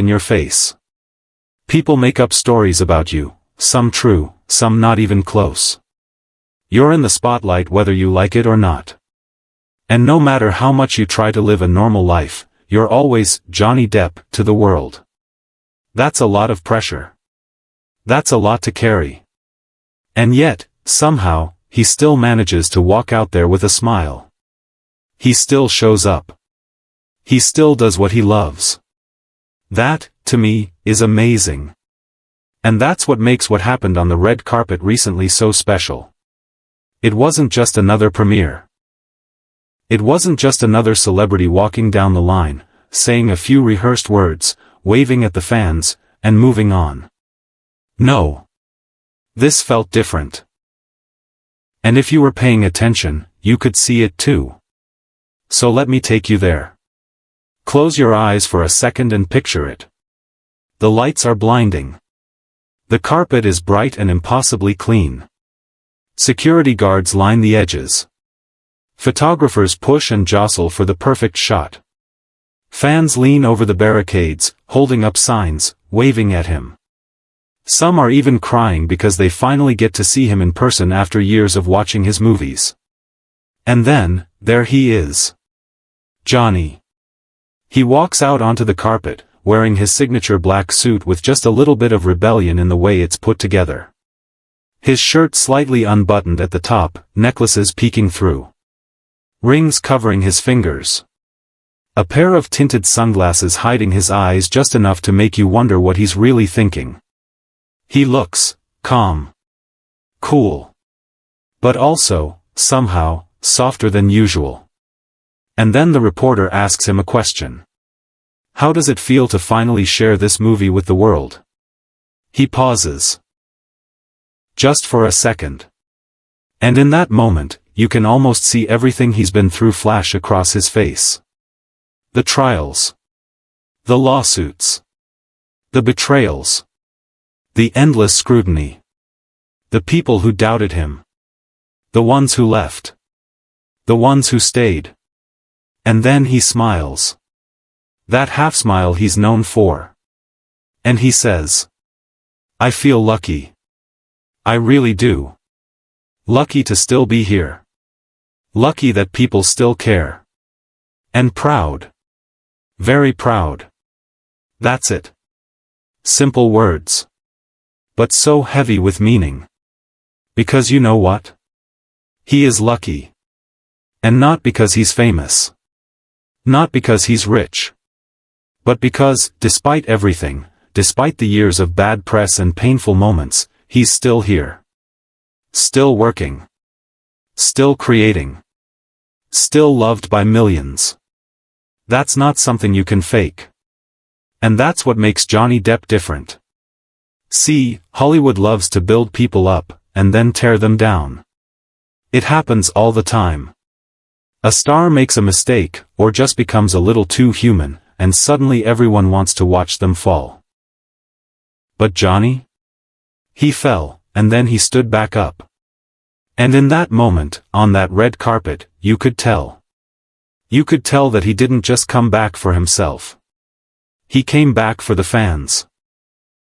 your face. People make up stories about you, some true, some not even close. You're in the spotlight whether you like it or not. And no matter how much you try to live a normal life, you're always Johnny Depp to the world. That's a lot of pressure. That's a lot to carry. And yet, somehow, he still manages to walk out there with a smile. He still shows up. He still does what he loves. That, to me, is amazing. And that's what makes what happened on the red carpet recently so special. It wasn't just another premiere. It wasn't just another celebrity walking down the line, saying a few rehearsed words, waving at the fans, and moving on. No. This felt different. And if you were paying attention, you could see it too. So let me take you there. Close your eyes for a second and picture it. The lights are blinding. The carpet is bright and impossibly clean. Security guards line the edges. Photographers push and jostle for the perfect shot. Fans lean over the barricades, holding up signs, waving at him. Some are even crying because they finally get to see him in person after years of watching his movies. And then, there he is. Johnny. He walks out onto the carpet, wearing his signature black suit with just a little bit of rebellion in the way it's put together. His shirt slightly unbuttoned at the top, necklaces peeking through. Rings covering his fingers. A pair of tinted sunglasses hiding his eyes just enough to make you wonder what he's really thinking. He looks calm. Cool. But also, somehow, softer than usual. And then the reporter asks him a question. How does it feel to finally share this movie with the world? He pauses. Just for a second. And in that moment, you can almost see everything he's been through flash across his face. The trials. The lawsuits. The betrayals. The endless scrutiny. The people who doubted him. The ones who left. The ones who stayed. And then he smiles. That half-smile he's known for. And he says, I feel lucky. I really do. Lucky to still be here. Lucky that people still care. And proud. Very proud. That's it. Simple words. But so heavy with meaning. Because you know what? He is lucky. And not because he's famous. Not because he's rich. But because, despite everything, despite the years of bad press and painful moments, he's still here. Still working. Still creating. Still loved by millions. That's not something you can fake. And that's what makes Johnny Depp different. See, Hollywood loves to build people up, and then tear them down. It happens all the time. A star makes a mistake, or just becomes a little too human, and suddenly everyone wants to watch them fall. But Johnny? He fell, and then he stood back up. And in that moment, on that red carpet, you could tell. You could tell that he didn't just come back for himself. He came back for the fans.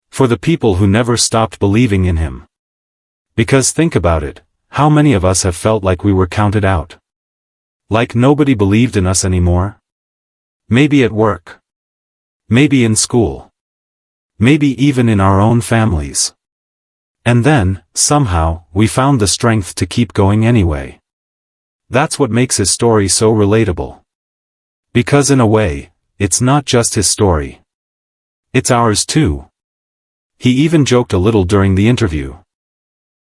For the people who never stopped believing in him. Because think about it, how many of us have felt like we were counted out? Like nobody believed in us anymore? Maybe at work. Maybe in school. Maybe even in our own families. And then, somehow, we found the strength to keep going anyway. That's what makes his story so relatable. Because in a way, it's not just his story. It's ours too. He even joked a little during the interview.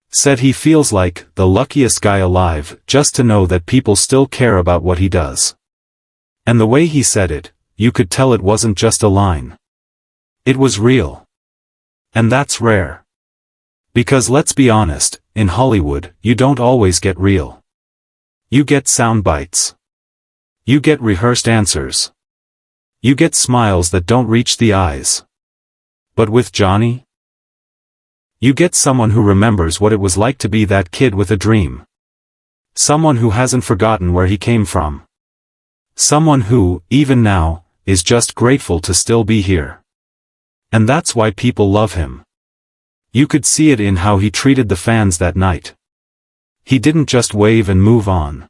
Said he feels like the luckiest guy alive just to know that people still care about what he does. And the way he said it, you could tell it wasn't just a line. It was real. And that's rare. Because let's be honest, in Hollywood, you don't always get real. You get sound bites. You get rehearsed answers. You get smiles that don't reach the eyes. But with Johnny? You get someone who remembers what it was like to be that kid with a dream. Someone who hasn't forgotten where he came from. Someone who, even now, is just grateful to still be here. And that's why people love him. You could see it in how he treated the fans that night. He didn't just wave and move on.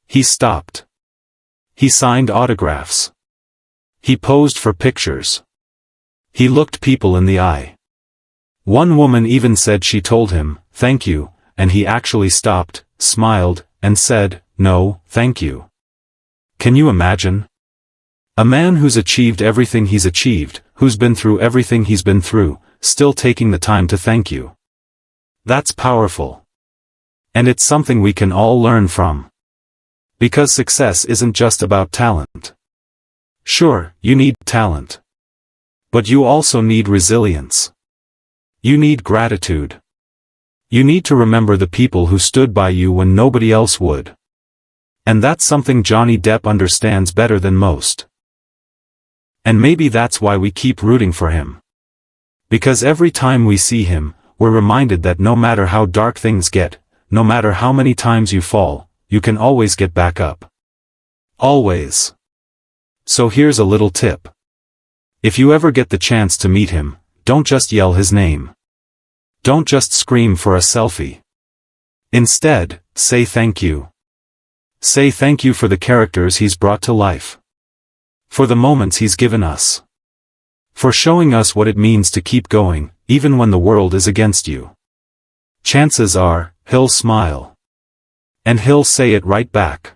He stopped. He signed autographs. He posed for pictures. He looked people in the eye. One woman even said she told him, "Thank you," and he actually stopped, smiled, and said, "No, thank you." Can you imagine? A man who's achieved everything he's achieved, who's been through everything he's been through, still taking the time to thank you. That's powerful. And it's something we can all learn from. Because success isn't just about talent. Sure, you need talent. But you also need resilience. You need gratitude. You need to remember the people who stood by you when nobody else would. And that's something Johnny Depp understands better than most. And maybe that's why we keep rooting for him. Because every time we see him, we're reminded that no matter how dark things get, no matter how many times you fall, you can always get back up. Always. So here's a little tip. If you ever get the chance to meet him, don't just yell his name. Don't just scream for a selfie. Instead, say thank you. Say thank you for the characters he's brought to life. For the moments he's given us. For showing us what it means to keep going, even when the world is against you. Chances are, he'll smile. And he'll say it right back.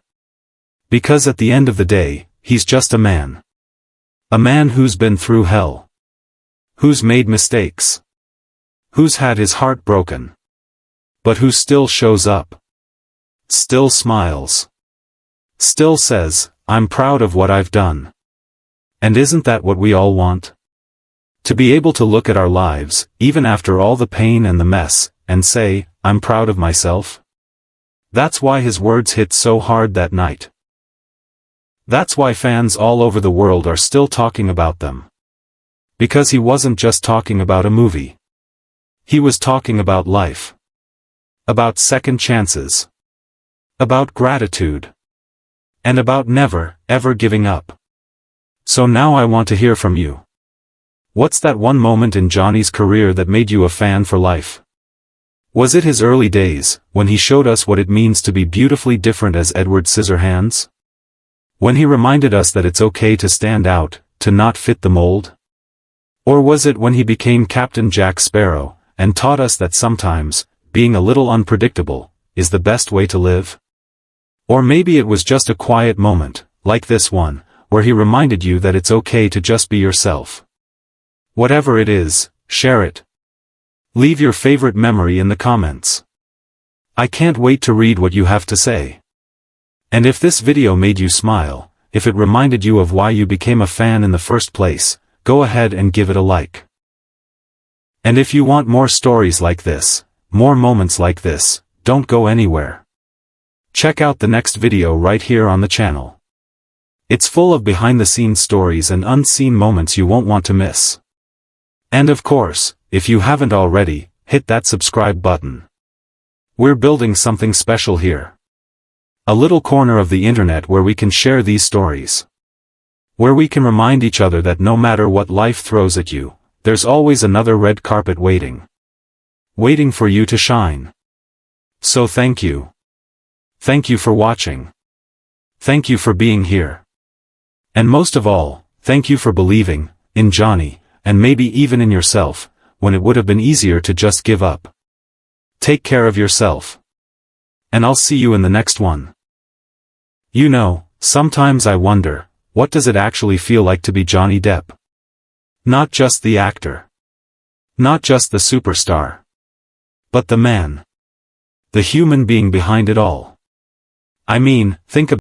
Because at the end of the day, he's just a man. A man who's been through hell. Who's made mistakes. Who's had his heart broken. But who still shows up. Still smiles. Still says, "I'm proud of what I've done." And isn't that what we all want? To be able to look at our lives, even after all the pain and the mess, and say, "I'm proud of myself." That's why his words hit so hard that night. That's why fans all over the world are still talking about them. Because he wasn't just talking about a movie. He was talking about life. About second chances. About gratitude. And about never, ever giving up. So now I want to hear from you. What's that one moment in Johnny's career that made you a fan for life? Was it his early days, when he showed us what it means to be beautifully different as Edward Scissorhands? When he reminded us that it's okay to stand out, to not fit the mold? Or was it when he became Captain Jack Sparrow, and taught us that sometimes, being a little unpredictable, is the best way to live? Or maybe it was just a quiet moment, like this one, where he reminded you that it's okay to just be yourself. Whatever it is, share it. Leave your favorite memory in the comments. I can't wait to read what you have to say. And if this video made you smile, if it reminded you of why you became a fan in the first place, go ahead and give it a like. And if you want more stories like this, more moments like this, don't go anywhere. Check out the next video right here on the channel. It's full of behind-the-scenes stories and unseen moments you won't want to miss. And of course, if you haven't already, hit that subscribe button. We're building something special here. A little corner of the internet where we can share these stories. Where we can remind each other that no matter what life throws at you, there's always another red carpet waiting. Waiting for you to shine. So thank you. Thank you for watching. Thank you for being here. And most of all, thank you for believing in Johnny, and maybe even in yourself, when it would have been easier to just give up. Take care of yourself. And I'll see you in the next one. You know, sometimes I wonder, what does it actually feel like to be Johnny Depp? Not just the actor. Not just the superstar. But the man. The human being behind it all. I mean, think about